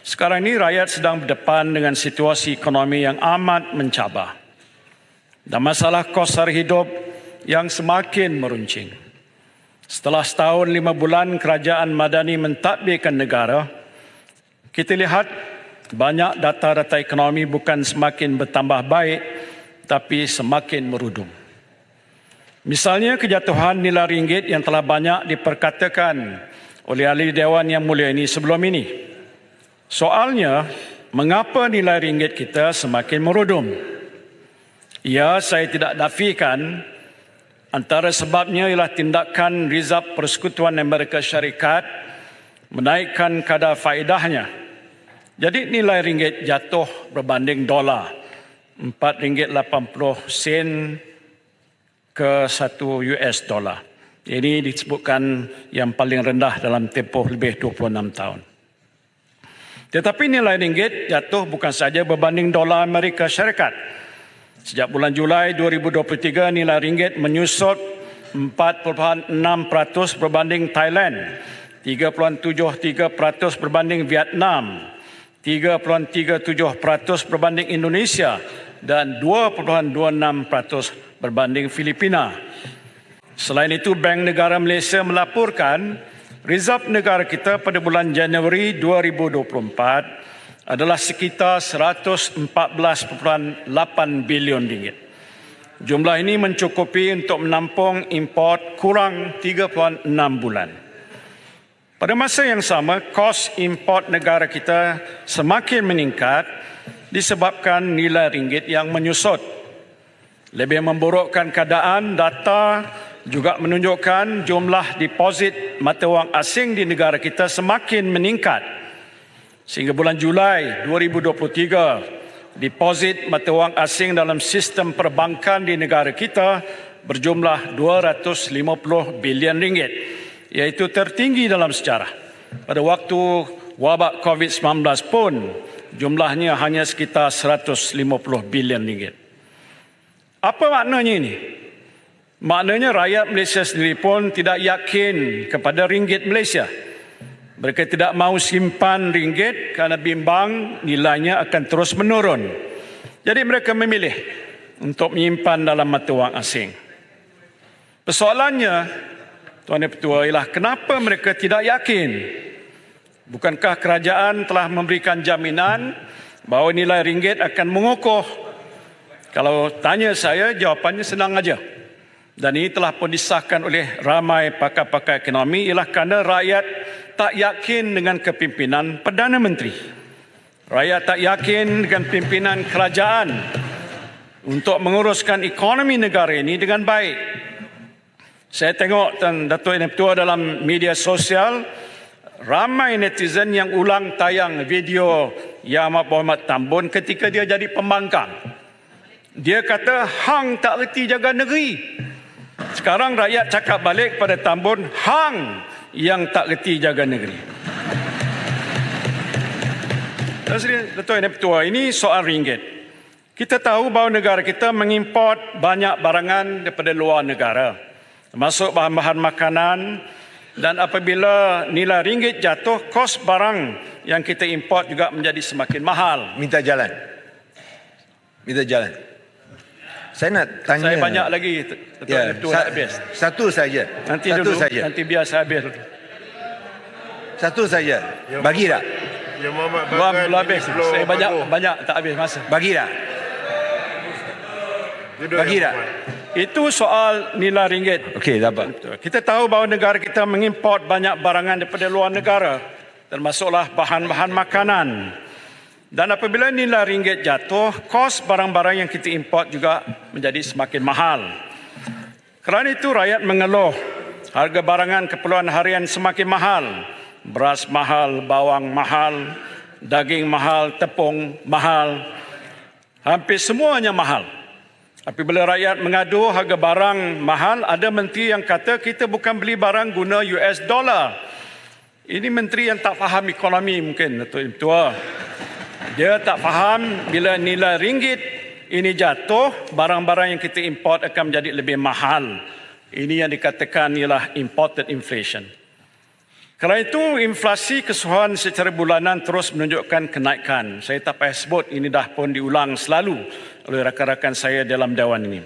Sekarang ini rakyat sedang berdepan dengan situasi ekonomi yang amat mencabar dan masalah kos sara hidup yang semakin meruncing. Setelah setahun 5 bulan kerajaan Madani mentadbirkan negara, kita lihat banyak data-data ekonomi bukan semakin bertambah baik tapi semakin merudum. Misalnya kejatuhan nilai ringgit yang telah banyak diperkatakan oleh ahli Dewan Yang Mulia ini sebelum ini. Soalnya, mengapa nilai ringgit kita semakin merudum? Ya, saya tidak nafikan antara sebabnya ialah tindakan Rizab Persekutuan Amerika Syarikat menaikkan kadar faedahnya. Jadi nilai ringgit jatuh berbanding dolar, RM4.80 ke 1 US dollar. Ini disebutkan yang paling rendah dalam tempoh lebih 26 tahun. Tetapi nilai ringgit jatuh bukan saja berbanding dolar Amerika Syarikat. Sejak bulan Julai 2023, nilai ringgit menyusut 4.6% berbanding Thailand, 3.73% berbanding Vietnam, 3.37% berbanding Indonesia dan 2.26% berbanding Filipina. Selain itu, Bank Negara Malaysia melaporkan reserve negara kita pada bulan Januari 2024 adalah sekitar 114.8 bilion ringgit. Jumlah ini mencukupi untuk menampung import kurang 3.6 bulan. Pada masa yang sama, kos import negara kita semakin meningkat disebabkan nilai ringgit yang menyusut. Lebih memburukkan keadaan, data juga menunjukkan jumlah deposit mata wang asing di negara kita semakin meningkat. Sehingga bulan Julai 2023, deposit mata wang asing dalam sistem perbankan di negara kita berjumlah 250 bilion ringgit, iaitu tertinggi dalam sejarah. Pada waktu wabak COVID-19 pun jumlahnya hanya sekitar 150 bilion ringgit. Apa maknanya ini? Maknanya rakyat Malaysia sendiri pun tidak yakin kepada ringgit Malaysia. Mereka tidak mahu simpan ringgit kerana bimbang nilainya akan terus menurun. Jadi mereka memilih untuk menyimpan dalam mata wang asing. Persoalannya, Tuan Yang Pertua, ialah kenapa mereka tidak yakin? Bukankah kerajaan telah memberikan jaminan bahawa nilai ringgit akan mengukuh? Kalau tanya saya, jawapannya senang aja. Dan ini telah pun disahkan oleh ramai pakar-pakar ekonomi, ialah kerana rakyat tak yakin dengan kepimpinan Perdana Menteri. Rakyat tak yakin dengan pimpinan kerajaan untuk menguruskan ekonomi negara ini dengan baik. Saya tengok Datuk Yang Pertua dalam media sosial, ramai netizen yang ulang tayang video Yang Amat Berhormat Tambun ketika dia jadi pembangkang. Dia kata, hang tak reti jaga negeri. Sekarang rakyat cakap balik pada Tambun, hang yang tak reti jaga negeri. Datuk Yang Pertua, ini soal ringgit. Kita tahu bahawa negara kita mengimport banyak barangan daripada luar negara, termasuk bahan-bahan makanan, dan apabila nilai ringgit jatuh, kos barang yang kita import juga menjadi semakin mahal. Minta jalan. Saya nak tanya. Saya banyak lagi, Datuk Yang habis. Satu saja. Nanti satu dulu, saja. nanti biar saya habis. Satu saja. Bagi tak? Yang Muhammad Belum habis. Saya banyak tak habis masa. Bagi tak? Bagi tak? Itu soal nilai ringgit. Okey, dapat. Kita tahu bahawa negara kita mengimport banyak barangan daripada luar negara, termasuklah bahan-bahan makanan. Dan apabila nilai ringgit jatuh, kos barang-barang yang kita import juga menjadi semakin mahal. Kerana itu rakyat mengeluh harga barangan keperluan harian semakin mahal. Beras mahal, bawang mahal, daging mahal, tepung mahal. Hampir semuanya mahal. Apabila rakyat mengadu harga barang mahal, ada menteri yang kata kita bukan beli barang guna US dollar. Ini menteri yang tak faham ekonomi mungkin, Datuk Yang Pertua. Dia tak faham bila nilai ringgit ini jatuh, barang-barang yang kita import akan menjadi lebih mahal. Ini yang dikatakan ialah imported inflation. Kerana itu, inflasi keseluruhan secara bulanan terus menunjukkan kenaikan. Saya tak payah sebut, ini dah pun diulang selalu oleh rakan-rakan saya dalam dewan ini.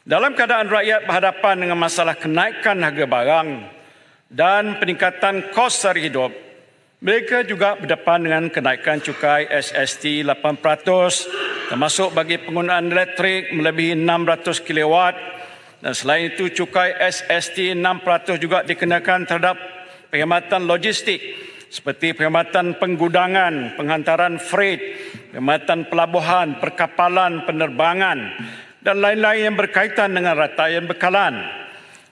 Dalam keadaan rakyat berhadapan dengan masalah kenaikan harga barang dan peningkatan kos sara hidup, mereka juga berdepan dengan kenaikan cukai SST 8%, termasuk bagi penggunaan elektrik melebihi 600 kilowatt. Dan selain itu, cukai SST 6% juga dikenakan terhadap perkhidmatan logistik seperti perkhidmatan penggudangan, penghantaran freight, perkhidmatan pelabuhan, perkapalan, penerbangan dan lain-lain yang berkaitan dengan rataian bekalan.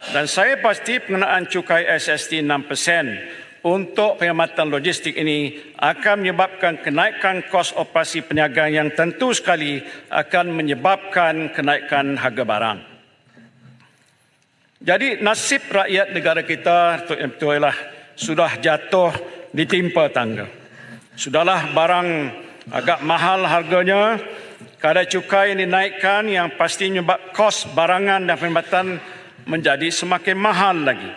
Dan saya pasti pengenaan cukai SST 6% untuk perkhidmatan logistik ini akan menyebabkan kenaikan kos operasi perniagaan yang tentu sekali akan menyebabkan kenaikan harga barang. Jadi nasib rakyat negara kita betul ialah sudah jatuh ditimpa tangga. Sudahlah barang agak mahal harganya, kadar cukai yang dinaikkan yang pasti menyebabkan kos barangan dan perkhidmatan menjadi semakin mahal lagi.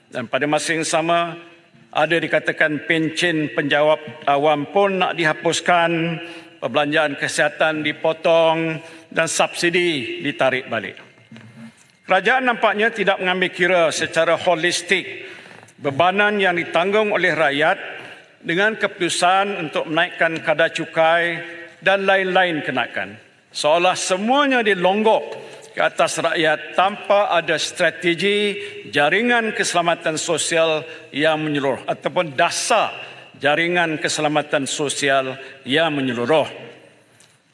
Dan pada masa yang sama, ada dikatakan pencen penjawab awam pun nak dihapuskan, perbelanjaan kesihatan dipotong dan subsidi ditarik balik. Kerajaan nampaknya tidak mengambil kira secara holistik bebanan yang ditanggung oleh rakyat dengan keputusan untuk menaikkan kadar cukai dan lain-lain kenaikan. Seolah semuanya dilonggok ke atas rakyat tanpa ada strategi jaringan keselamatan sosial yang menyeluruh ataupun dasar jaringan keselamatan sosial yang menyeluruh.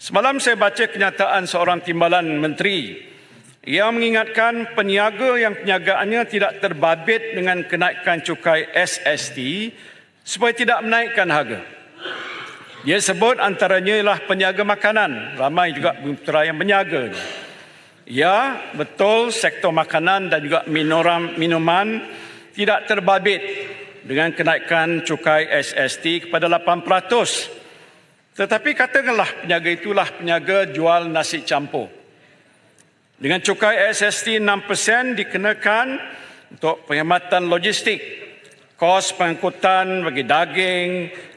Semalam saya baca kenyataan seorang timbalan menteri yang mengingatkan peniaga yang perniagaannya tidak terbabit dengan kenaikan cukai SST supaya tidak menaikkan harga. Dia sebut antaranya ialah peniaga makanan. Ramai juga bumi putera yang berniaga. Ya, betul sektor makanan dan juga minuman tidak terbabit dengan kenaikan cukai SST kepada 8%. Tetapi katakanlah peniaga itulah peniaga jual nasi campur. Dengan cukai SST 6% dikenakan untuk perkhidmatan logistik, kos pengangkutan bagi daging,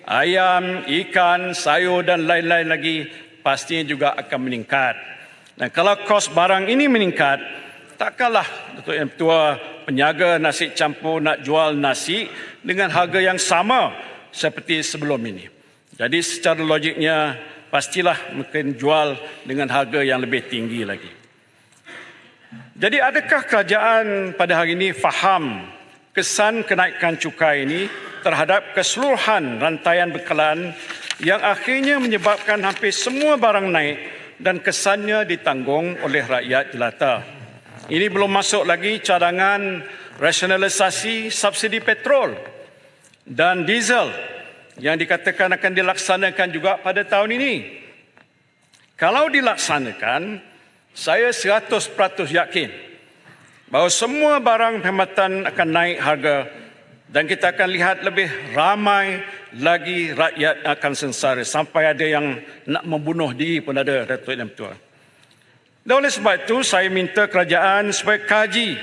ayam, ikan, sayur dan lain-lain lagi pastinya juga akan meningkat. Dan kalau kos barang ini meningkat, takkanlah Datuk Yang Ketua peniaga nasi campur nak jual nasi dengan harga yang sama seperti sebelum ini. Jadi secara logiknya pastilah mungkin jual dengan harga yang lebih tinggi lagi. Jadi adakah kerajaan pada hari ini faham kesan kenaikan cukai ini terhadap keseluruhan rantaian bekalan yang akhirnya menyebabkan hampir semua barang naik dan kesannya ditanggung oleh rakyat jelata? Ini belum masuk lagi cadangan rasionalisasi subsidi petrol dan diesel yang dikatakan akan dilaksanakan juga pada tahun ini. Kalau dilaksanakan, saya 100% yakin bahawa semua barang perkhidmatan akan naik harga dan kita akan lihat lebih ramai lagi rakyat akan sengsara sampai ada yang nak membunuh diri pun ada, Datuk Yang Ketua. Dan oleh sebab itu saya minta kerajaan supaya kaji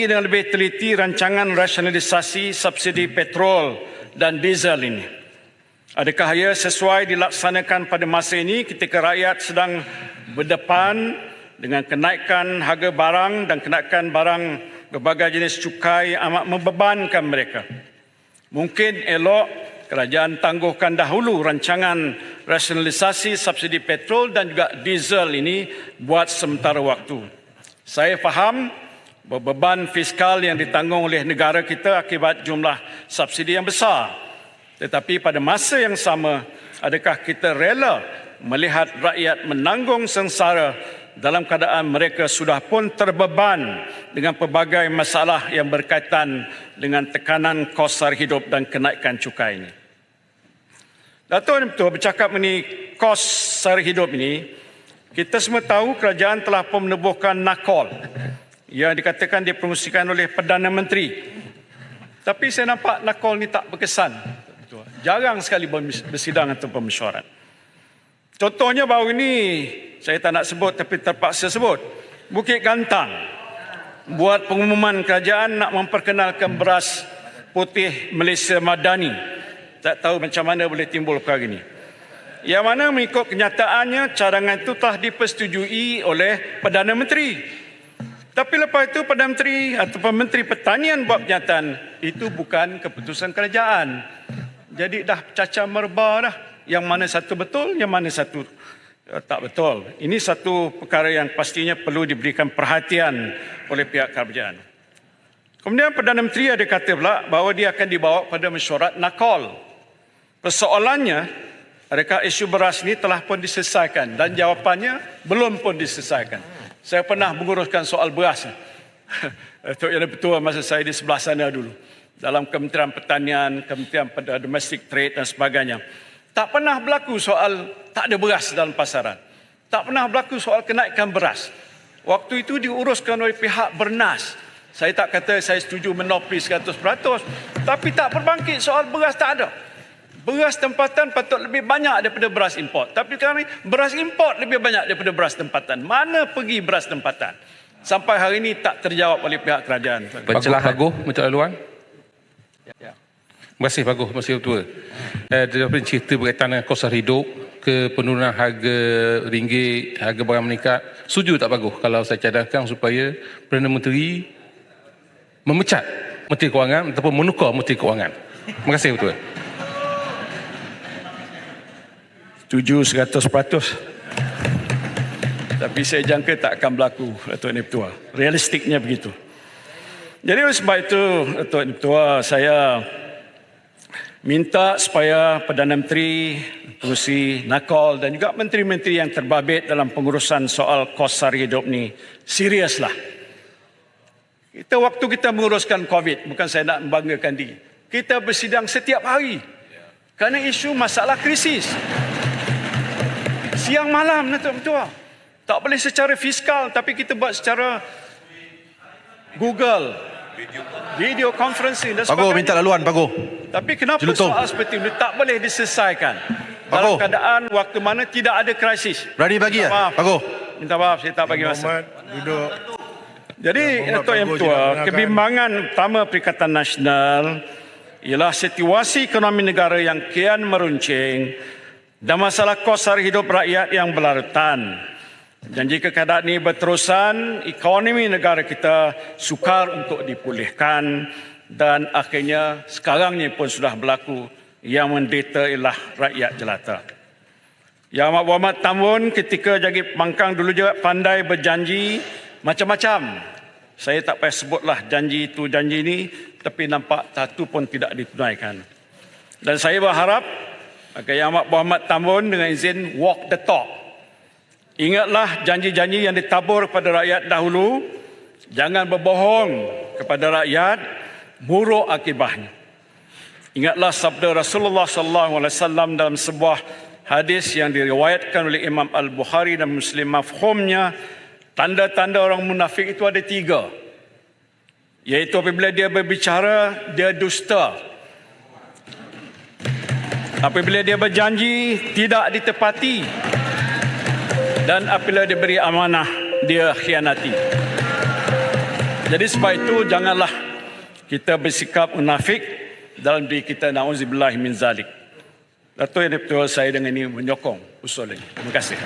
dengan lebih teliti rancangan rasionalisasi subsidi petrol dan diesel ini. Adakah ia sesuai dilaksanakan pada masa ini ketika rakyat sedang berdepan dengan kenaikan harga barang dan kenaikan barang berbagai jenis cukai yang amat membebankan mereka? Mungkin elok kerajaan tangguhkan dahulu rancangan rasionalisasi subsidi petrol dan juga diesel ini buat sementara waktu. Saya faham beban fiskal yang ditanggung oleh negara kita akibat jumlah subsidi yang besar. Tetapi pada masa yang sama, adakah kita rela melihat rakyat menanggung sengsara dalam keadaan mereka sudah pun terbeban dengan pelbagai masalah yang berkaitan dengan tekanan kos sara hidup dan kenaikan cukai ini? Datuk Yang Ketua bercakap mengenai kos sara hidup ini, kita semua tahu kerajaan telah pun menubuhkan NAKOL yang dikatakan dipromosikan oleh Perdana Menteri. Tapi saya nampak NAKOL ini tak berkesan. Jarang sekali bersidang atau mesyuarat. Contohnya baru ini, saya tak nak sebut tapi terpaksa sebut, Bukit Gantang buat pengumuman kerajaan nak memperkenalkan beras Putih Malaysia Madani. Tak tahu macam mana boleh timbul perkara ini. Yang mana mengikut kenyataannya cadangan itu telah dipersetujui oleh Perdana Menteri. Tapi lepas itu Perdana Menteri ataupun Menteri Pertanian buat kenyataan itu bukan keputusan kerajaan. Jadi dah cacah merebah dah. Yang mana satu betul, yang mana satu tak betul. Ini satu perkara yang pastinya perlu diberikan perhatian oleh pihak kerajaan. Kemudian Perdana Menteri ada kata pula bahawa dia akan dibawa pada mesyuarat NACOL. Persoalannya, adakah isu beras ini telah pun diselesaikan? Dan jawapannya belum pun diselesaikan. Saya pernah menguruskan soal beras. Datuk Yang Di-Pertua masa saya di sebelah sana dulu. Dalam Kementerian Pertanian, Kementerian Domestic Trade dan sebagainya. Tak pernah berlaku soal tak ada beras dalam pasaran. Tak pernah berlaku soal kenaikan beras. Waktu itu diuruskan oleh pihak Bernas. Saya tak kata saya setuju monopoli 100%, tapi tak berbangkit soal beras tak ada. Beras tempatan patut lebih banyak daripada beras import. Tapi sekarang ni beras import lebih banyak daripada beras tempatan. Mana pergi beras tempatan? Sampai hari ini tak terjawab oleh pihak kerajaan. Bagus, Menteri Laluan. Terima kasih, bagus, Menteri Ketua. Daripada cerita berkaitan dengan kos hidup ke penurunan harga ringgit, harga barang meningkat, setuju tak bagus kalau saya cadangkan supaya Perdana Menteri memecat Menteri Kewangan ataupun menukar Menteri Kewangan. Terima kasih, Ketua. Setuju 100%. Tapi saya jangka tak akan berlaku, Datuk Yang Di-Pertua. Realistiknya begitu. Jadi oleh sebab itu, Datuk Yang Di-Pertua, saya minta supaya Perdana Menteri, Pengerusi NACOL dan juga menteri-menteri yang terbabit dalam pengurusan soal kos sara hidup ni seriuslah. Waktu kita menguruskan COVID, bukan saya nak membanggakan diri, kita bersidang setiap hari kerana isu masalah krisis. Siang malam, Datuk Ketua. Tak boleh secara fiskal, tapi kita buat secara Google, video conferencing dan sebagainya. Pago, minta laluan, Pago. Tapi kenapa Jelutong. soal seperti ini tak boleh diselesaikan dalam keadaan waktu mana tidak ada krisis? Berani bagi ya, Pago. Minta maaf, saya tak bagi masa. Duduk. Jadi, Datuk Yang Di-Pertua, kebimbangan utama Perikatan Nasional ialah situasi ekonomi negara yang kian meruncing dan masalah kos sara hidup rakyat yang berlarutan. Dan jika keadaan ini berterusan, ekonomi negara kita sukar untuk dipulihkan dan akhirnya sekarang ni pun sudah berlaku yang menderita ialah rakyat jelata. Yang Amat Berhormat Tan Mun ketika jadi pembangkang dulu juga pandai berjanji macam-macam. Saya tak payah sebutlah janji itu janji ini, tapi nampak satu pun tidak ditunaikan. Dan saya berharap agar Yang Amat Berhormat Tan Mun dengan izin walk the talk. Ingatlah janji-janji yang ditabur kepada rakyat dahulu, jangan berbohong kepada rakyat, buruk akibatnya. Ingatlah sabda Rasulullah SAW dalam sebuah hadis yang diriwayatkan oleh Imam Al-Bukhari dan Muslim, mafhumnya tanda-tanda orang munafik itu ada 3. Iaitu apabila dia berbicara, dia dusta. Apabila dia berjanji, tidak ditepati. Dan apabila dia beri amanah, dia khianati. Jadi sebab itu, janganlah kita bersikap munafik dalam diri kita, na'udzubillahi min zalik. Datuk Yang Di-Pertua, saya dengan ini menyokong usul ini. Terima kasih.